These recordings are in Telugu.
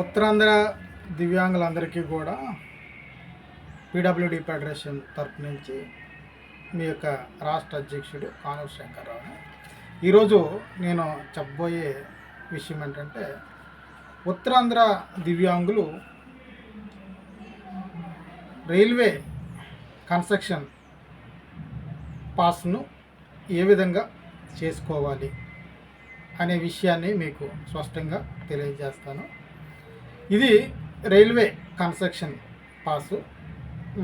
ఉత్తరాంధ్ర దివ్యాంగులందరికీ కూడా పీడబ్ల్యూడి ఫెడరేషన్ తరపు నుంచి మీ యొక్క రాష్ట్ర అధ్యక్షుడు కానూరు శంకర్రావు. ఈరోజు నేను చెప్పబోయే విషయం ఏంటంటే, ఉత్తరాంధ్ర దివ్యాంగులు రైల్వే కన్స్ట్రక్షన్ పాస్ను ఏ విధంగా చేసుకోవాలి అనే విషయాన్ని మీకు స్పష్టంగా తెలియజేస్తాను. ఇది రైల్వే కన్స్ట్రక్షన్ పాసు.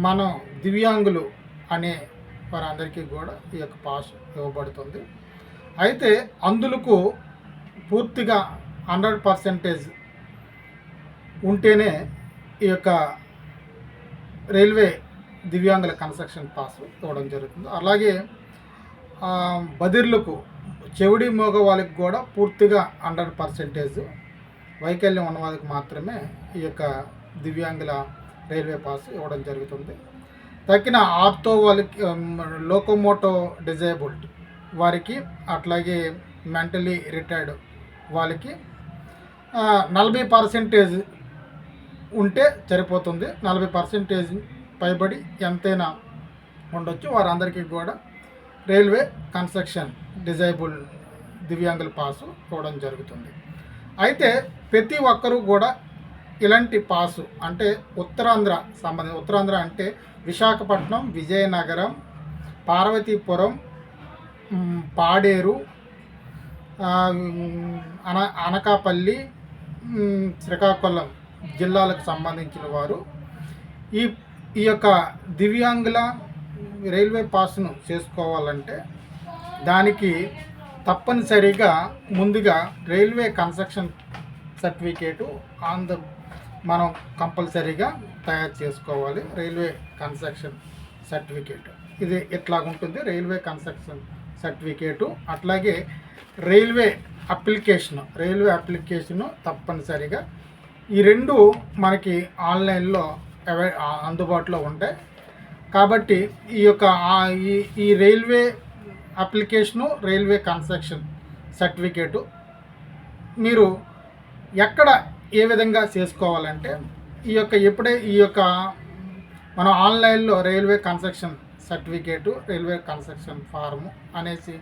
మనం దివ్యాంగులు అనే వారందరికీ కూడా ఈ యొక్క పాస్ ఇవ్వబడుతుంది. అయితే అందులకు పూర్తిగా 100% ఉంటేనే ఈ యొక్క రైల్వే దివ్యాంగుల కన్స్ట్రక్షన్ పాస్ ఇవ్వడం జరుగుతుంది. అలాగే బదిర్లకు చెవిడి మోగ వాళ్ళకి కూడా పూర్తిగా 100% వైకల్యం ఉన్న వాళ్ళకి మాత్రమే ఈ యొక్క దివ్యాంగుల రైల్వే పాస్ ఇవ్వడం జరుగుతుంది. తక్కిన ఆర్థో వాళ్ళకి, లోకోమోటో డిజేబుల్డ్ వారికి, అట్లాగే మెంటలీ రిటైర్డ్ వాళ్ళకి 40% ఉంటే సరిపోతుంది. 40% పైబడి ఎంతైనా ఉండొచ్చు. వారందరికీ కూడా రైల్వే కన్స్ట్రక్షన్ డిజేబుల్ దివ్యాంగుల పాసు ఇవ్వడం జరుగుతుంది. అయితే ప్రతి ఒక్కరూ కూడా ఇలాంటి పాసు, అంటే ఉత్తరాంధ్ర అంటే విశాఖపట్నం, విజయనగరం, పార్వతీపురం, పాడేరు, అనకాపల్లి, శ్రీకాకుళం జిల్లాలకు సంబంధించిన వారు ఈ యొక్క దివ్యాంగుల రైల్వే పాస్ను చేసుకోవాలంటే దానికి తప్పనిసరిగా ముందుగా రైల్వే కన్స్ట్రక్షన్ సర్టిఫికేటు మనం కంపల్సరీగా తయారు చేసుకోవాలి. రైల్వే కన్స్ట్రక్షన్ సర్టిఫికేట్ ఇది ఎట్లాగుంటుంది. రైల్వే కన్స్ట్రక్షన్ సర్టిఫికేటు, అట్లాగే రైల్వే అప్లికేషను తప్పనిసరిగా ఈ రెండు మనకి ఆన్లైన్లో అందుబాటులో ఉంటాయి. కాబట్టి ఈ railway application, railway construction certificate మీరు ఎక్కడ ఏ విధంగా చేసుకోవాలంటే, ఈ యొక్క మనం ఆన్లైన్లో railway construction certificate, railway construction form అనేసి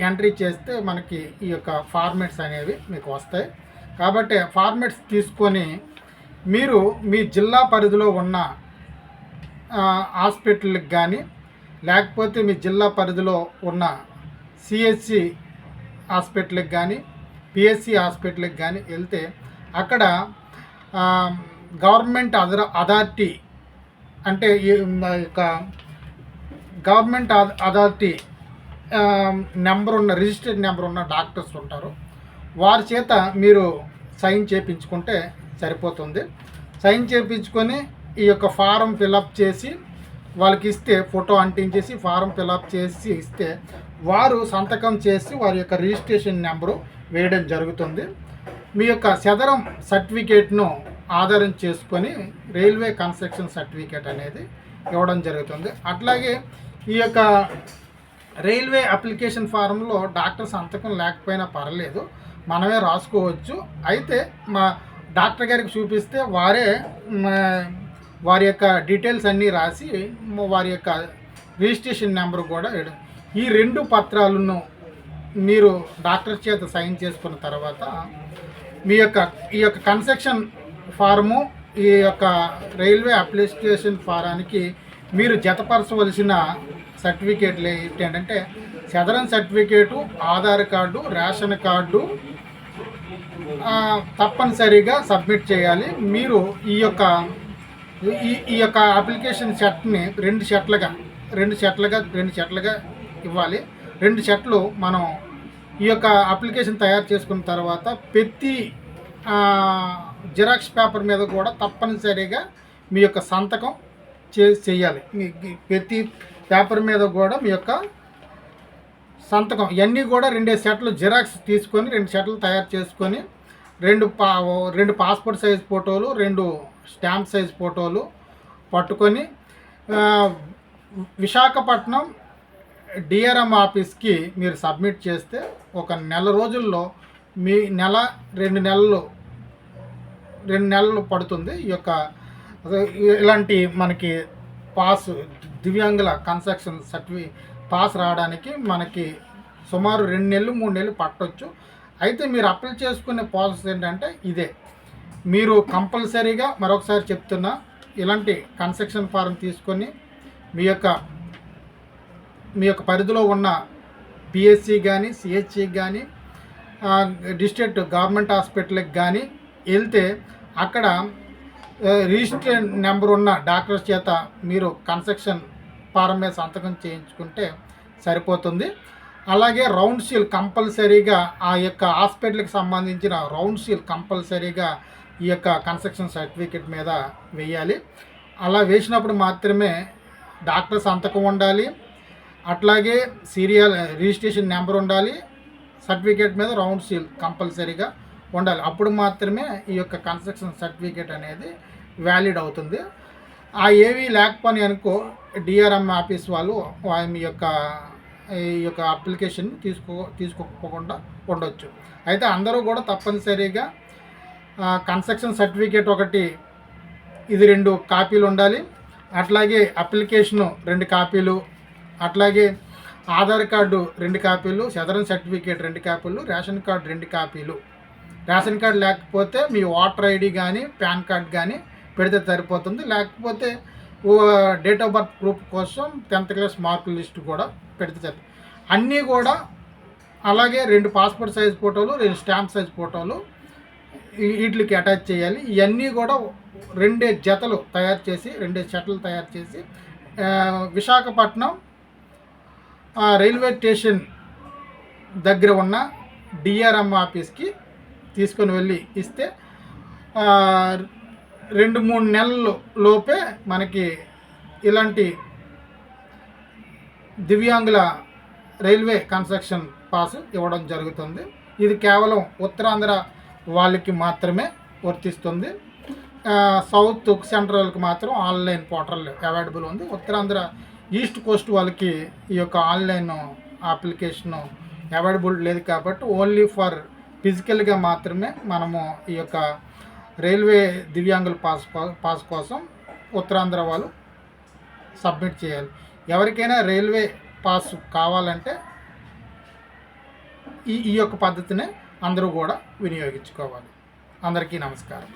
ఎంట్రీ చేస్తే మనకి ఈ యొక్క ఫార్మేట్స్ అనేవి మీకు వస్తాయి. కాబట్టి ఫార్మేట్స్ తీసుకొని మీరు మీ జిల్లా పరిధిలో ఉన్న హాస్పిటల్కి కానీ, లేకపోతే మీ జిల్లా పరిధిలో ఉన్న సిహెచ్సి హాస్పిటల్కి కానీ, పిహెచ్సి హాస్పిటల్కి కానీ వెళ్తే అక్కడ గవర్నమెంట్ అథారిటీ, అంటే ఈ యొక్క గవర్నమెంట్ అథారిటీ రిజిస్టర్డ్ నెంబర్ ఉన్న డాక్టర్స్ ఉంటారు. వారి చేత మీరు సైన్ చేయించుకుంటే సరిపోతుంది. సైన్ చేయించుకొని ఈ యొక్క ఫారం ఫిలప్ చేసి వాళ్ళకి ఇస్తే, ఫోటో అంటించేసి ఫారం ఫిలప్ చేసి ఇస్తే వారు సంతకం చేసి వారి యొక్క రిజిస్ట్రేషన్ నెంబరు వేయడం జరుగుతుంది. మీ యొక్క సదరం సర్టిఫికేట్ను ఆధారం చేసుకొని రైల్వే కన్స్ట్రక్షన్ సర్టిఫికేట్ అనేది ఇవ్వడం జరుగుతుంది. అట్లాగే ఈ యొక్క రైల్వే అప్లికేషన్ ఫారంలో డాక్టర్ సంతకం లేకపోయినా పర్లేదు, మనమే రాసుకోవచ్చు. అయితే మా డాక్టర్ గారికి చూపిస్తే వారే వారి యొక్క డీటెయిల్స్ అన్నీ రాసి వారి యొక్క రిజిస్ట్రేషన్ నెంబర్ కూడా వేయడం. ఈ రెండు పత్రాలను మీరు డాక్టర్ చేత సైన్ చేసుకున్న తర్వాత ఈ యొక్క కన్స్ట్రక్షన్ ఫారము, ఈ యొక్క రైల్వే అప్లికేషన్ ఫారానికి మీరు జతపరచవలసిన సర్టిఫికేట్లు ఏంటంటే, southern certificate, Aadhaar card, ration card తప్పనిసరిగా సబ్మిట్ చేయాలి. మీరు ఈ యొక్క అప్లికేషన్ సెట్ని రెండు సెట్లుగా ఇవ్వాలి. 2 సెట్లు మనం ఈ యొక్క అప్లికేషన్ తయారు చేసుకున్న తర్వాత ప్రతి జిరాక్స్ పేపర్ మీద కూడా తప్పనిసరిగా మీ యొక్క సంతకం చేయాలి. మీ ప్రతి పేపర్ మీద కూడా మీ యొక్క సంతకం, ఇవన్నీ కూడా 2 సెట్లు జిరాక్స్ తీసుకొని 2 సెట్లు తయారు చేసుకొని 2 పాస్పోర్ట్ సైజ్ ఫోటోలు, 2 స్టాంప్ సైజ్ ఫోటోలు పట్టుకొని విశాఖపట్నం డిఆర్ఎం ఆఫీస్కి మీరు సబ్మిట్ చేస్తే 1 నెల రోజుల్లో, మీ 2 నెలలు 2 నెలలు పడుతుంది ఈ యొక్క ఇలాంటి మనకి పాస్ దివ్యాంగుల కన్స్ట్రక్షన్ పాస్ రావడానికి మనకి సుమారు 2 నెలలు 3 నెలలు పట్టొచ్చు. అయితే మీరు అప్లై చేసుకునే ప్రాసెస్ ఏంటంటే ఇదే. మీరు కంపల్సరీగా మరొకసారి చెప్తున్నా, ఇలాంటి కన్స్ట్రక్షన్ ఫారం తీసుకొని మీ యొక్క పరిధిలో ఉన్న పిఎస్సి కానీ సిహెచ్సి కానీ డిస్ట్రిక్ట్ గవర్నమెంట్ హాస్పిటల్కి కానీ వెళ్తే అక్కడ రిజిస్టర్ నెంబర్ ఉన్న డాక్టర్స్ చేత మీరు కన్స్ట్రక్షన్ ఫారం మీద సంతకం చేయించుకుంటే సరిపోతుంది. అలాగే రౌండ్ సీల్ కంపల్సరీగా ఆ యొక్క హాస్పిటల్కి సంబంధించిన రౌండ్ సీల్ కంపల్సరీగా ఈ యొక్క కన్స్ట్రక్షన్ సర్టిఫికేట్ మీద వేయాలి. అలా వేసినప్పుడు మాత్రమే డాక్టర్ సంతకం ఉండాలి, అట్లాగే సీరియల్ రిజిస్ట్రేషన్ నెంబర్ ఉండాలి, సర్టిఫికేట్ మీద రౌండ్ సీల్ కంపల్సరీగా ఉండాలి. అప్పుడు మాత్రమే ఈ యొక్క కన్స్ట్రక్షన్ సర్టిఫికేట్ అనేది వ్యాలిడ్ అవుతుంది. ఆ ఏవి లేకపోని అనుకో డిఆర్ఎం ఆఫీస్ వాళ్ళు మీ ఈ యొక్క అప్లికేషన్ తీసుకోకుండా ఉండొచ్చు. అయితే అందరూ కూడా తప్పనిసరిగా కన్స్ట్రక్షన్ సర్టిఫికేట్ ఒకటి ఇది 2 కాపీలు ఉండాలి, అట్లాగే అప్లికేషను 2 కాపీలు, అట్లాగే ఆధార్ కార్డు 2 కాపీలు, సదరన్ సర్టిఫికేట్ 2 కాపీలు, రేషన్ కార్డు 2 కాపీలు. రేషన్ కార్డు లేకపోతే మీ ఓటర్ ఐడి కానీ పాన్ కార్డ్ కానీ పెడితే సరిపోతుంది. లేకపోతే డేట్ ఆఫ్ బర్త్ ప్రూఫ్ కోసం 10th క్లాస్ మార్కుల లిస్ట్ కూడా పెడితే సరిపోతుంది. అన్నీ కూడా అలాగే 2 పాస్పోర్ట్ సైజ్ ఫోటోలు, 2 స్టాంప్ సైజ్ ఫోటోలు వీటికి అటాచ్ చేయాలి. ఇవన్నీ కూడా 2 జతలు తయారు చేసి 2 సెట్లు తయారు చేసి విశాఖపట్నం రైల్వే స్టేషన్ దగ్గర ఉన్న డిఆర్ఎం ఆఫీస్కి తీసుకొని వెళ్ళి ఇస్తే 2-3 నెలల లోపే మనకి ఇలాంటి దివ్యాంగుల రైల్వే కన్స్ట్రక్షన్ పాస్ ఇవ్వడం జరుగుతుంది. ఇది కేవలం ఉత్తరాంధ్ర వాళ్ళకి మాత్రమే వర్తిస్తుంది. సౌత్ సెంట్రల్కి మాత్రం ఆన్లైన్ పోర్టల్ అవైలబుల్ ఉంది. ఉత్తరాంధ్ర ఈస్ట్ కోస్ట్ వాళ్ళకి ఈ యొక్క ఆన్లైన్ అప్లికేషను అవైలబుల్ లేదు కాబట్టి ఓన్లీ ఫర్ ఫిజికల్గా మాత్రమే మనము ఈ యొక్క రైల్వే దివ్యాంగుల పాస్ కోసం ఉత్తరాంధ్ర వాళ్ళు సబ్మిట్ చేయాలి. ఎవరికైనా రైల్వే పాస్ కావాలంటే ఈ యొక్క పద్ధతిని అందరూ కూడా వినియోగించుకోవాలి. అందరికీ నమస్కారం.